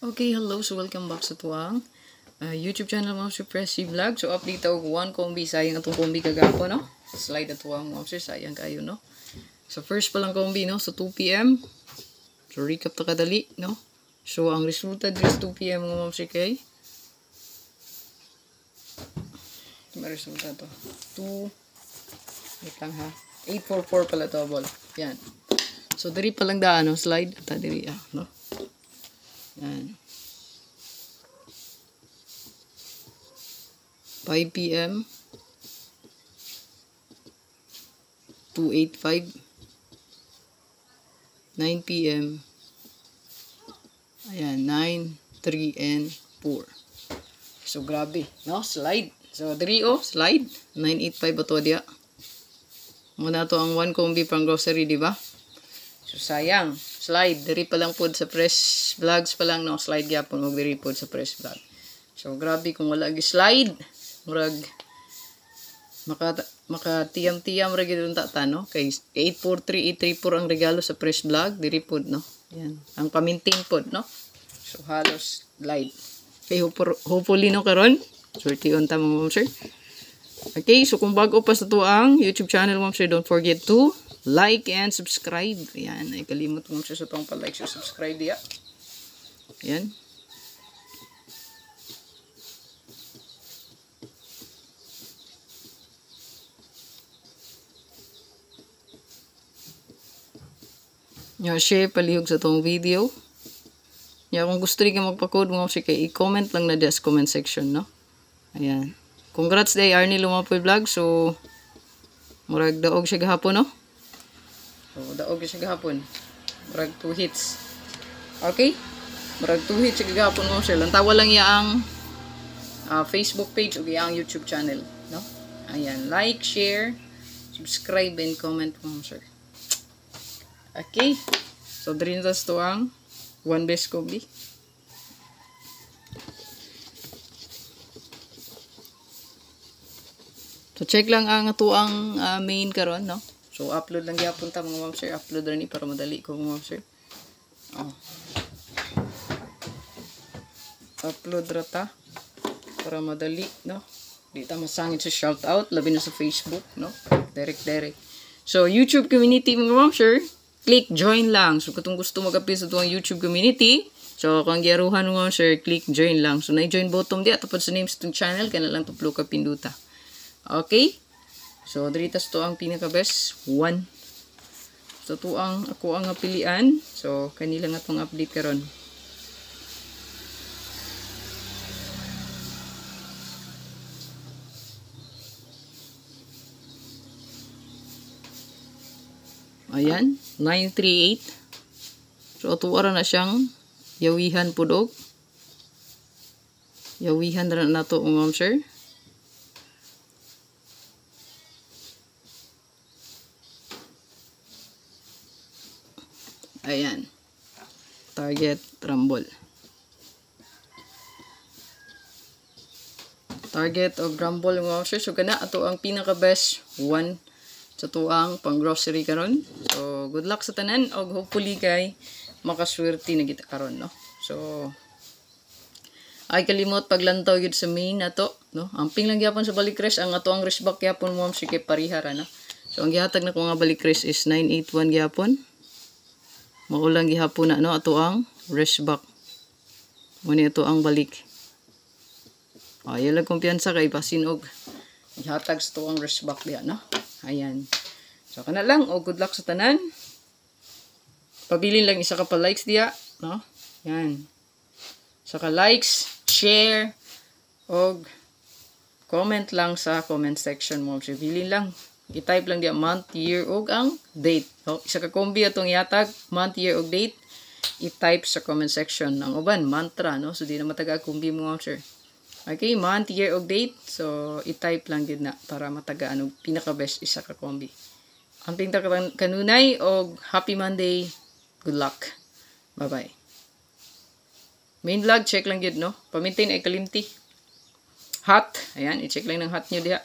Okay, hello. So, welcome back sa tuwang YouTube channel mo si Pressy Vlog. So, update ako one kombi. Sayang atong kombi kagapo, no? Slide at tuwang mo, sir. Sayang kayo, no? So, first pa lang kombi, no? So, 2 p.m. So, recap ta kadali, no? So, ang resulta is 2 p.m. mo, sir, kay. May resulta to. 2. Wait lang, ha? 844 pala to, ball. Yan. So, diri pa lang daan, no? Slide. Ata diri, no? Yan. 5 p.m. 285. 9 p.m. Ayan, 9, 3, and 4. So, grabe, no? Slide. So, diri, slide. 985 ba to dia? Muna to ang one kombi pang grocery, di ba? So, sayang. Slide. Diri pa lang po sa press vlogs pa lang, no? Slide gyapon mo diri po sa press vlog. So, grabe kung wala gi-slide. Murag, makatiyam-tiyam ra gid ta, no? Kay 843, 834 ang regalo sa press vlog. Diri po, no? Yan. Ang pamintain po, no? So, halos slide. Okay, hopefully, no, karon. Swerte on ta, mga sir. Okay, so kung bago pa sa to ang YouTube channel mo, sir, don't forget to like and subscribe. Ayan, ay kalimot mo siya sa itong pa-like so subscribe diya. Ayan. Yung share palihog sa itong video. Yan, kung gusto rin ka magpa-code mo siya kay i-comment lang na sa comment section, no? Ayan. Congrats day Arnie Lumapoy Vlog. So, murag daog siya gahapon, no? So, daog siya gahapon. Murag 2 hits. Okay? Murag 2 hits siya gahapon mo siya. Lantawa lang iya ang Facebook page o iya ang YouTube channel, no? Ayan. Like, share, subscribe, and comment mo, sir. Okay. So, drintas to ang one best kombi. So, check lang ang ito ang main karon, no? So, upload lang gyapon ta mga ma'am sir. Upload rin para madali ko mga ma'am sir. Oh. Upload rata para madali, no? Di ta masangit sa shout out labi na sa Facebook, no? Direct. So, YouTube community mga ma'am sir, click join lang. So, kung gusto mag-appeal sa tuwang YouTube community, so kung giaruhan mo sir, click join lang. So, na-join button di tapos sa name sa itong channel, kaya lang tuplo ka pinduta. Okay? So, diritas to ang pinaka-best 1. So, to ang ako ang pilian. So, kanila nga itong update karon. Ayan, 938. So, tuwara na siyang yawihan pudog. Yawihan na to, ma'am sir. Ayan. Target rumble. Target of rumble mga sir. So, gana ato ang pinaka-best 1 sa tuang pang-grocery karon. So, good luck sa tanan. O hopefully kay makaswerte na kita karon, no? So, ay kalimot paglantaw yun sa main na to, no? Ang ping lang gyapon sa balikres. Ang ato ang wristback gyapon mo si kay parihara, no? So, ang gihatag na ko nga balikres is 981 gyapon. Maulang gihapon na, no? Ato ang wristback. Muna ito ang balik. Yalang kumpiyansa kay pasinog. Ihatag sa ito ang wristback diya, no? Ayan. So, kana lang. Good luck sa tanan. Pabilin lang isa ka pa likes diya, no? Yan. Isa ka likes, share, o comment lang sa comment section mo. So, bilin lang. I-type lang diya month, year, og ang date. So, isa ka kombi atong ihatag, month, year, og date. I-type sa comment section. Ang uban, mantra, no? So, di na mataga kombi mo, sir. Okay, month, year, og date. So, i-type lang din na para matagaan og pinaka-best isa ka kombi. Ang pinta kanunay og happy Monday. Good luck. Bye-bye. Main vlog, check lang yun, no? Pamintain ay kalimti. Hot. Ayan, i-check lang ng hot nyo diha.